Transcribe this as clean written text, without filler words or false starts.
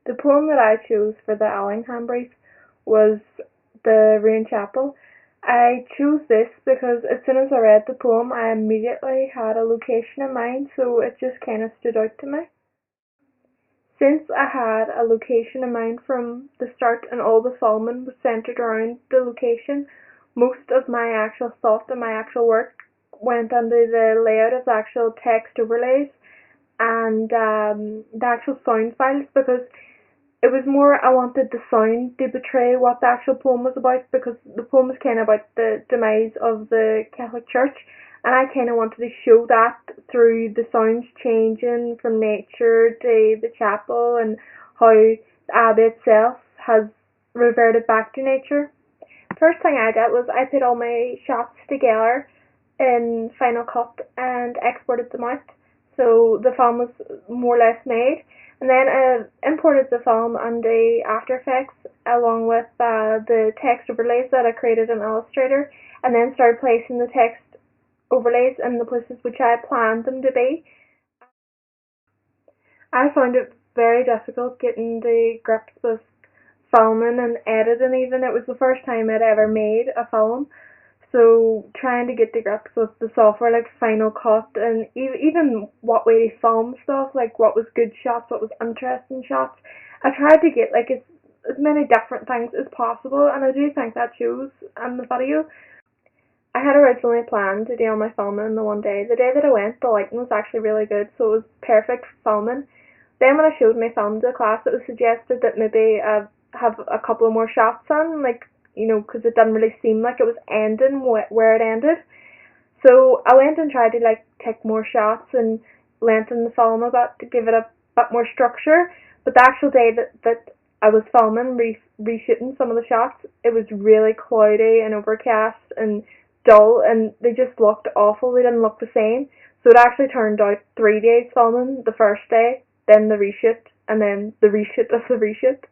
The poem that I chose for the Alingham brief was the Rain Chapel. I chose this because as soon as I read the poem, I immediately had a location in mind, so it just kind of stood out to me. Since I had a location in mind from the start and all the filming was centered around the location, most of my actual thought and my actual work went into the layout of the actual text overlays and the actual sound files, because it was more I wanted the sound to betray what the actual poem was about, because the poem was kind of about the demise of the Catholic Church, and I kind of wanted to show that through the sounds changing from nature to the chapel and how the abbey itself has reverted back to nature. First thing I did was I put all my shots together in Final Cut and exported them out, so the film was more or less made. And then I imported the film under After Effects along with the text overlays that I created in Illustrator, and then started placing the text overlays in the places which I planned them to be. I found it very difficult getting the grips with filming and editing even. It was the first time I'd ever made a film. So trying to get the grips with the software like Final Cut and even what way to film stuff, like what was good shots, what was interesting shots. I tried to get like as many different things as possible, and I do think that shows in the video. I had originally planned to do all my filming the one day. The day that I went, the lighting was actually really good, so it was perfect for filming. Then when I showed my film to the class, it was suggested that maybe I have a couple of more shots on, like, because it didn't really seem like it was ending where it ended. So I went and tried to like take more shots and lengthen the film a bit to give it a bit more structure. But the actual day that I was filming, reshooting some of the shots, it was really cloudy and overcast and dull, and they just looked awful. They didn't look the same. So it actually turned out 3 days filming. The first day, then the reshoot, and then the reshoot of the reshoot.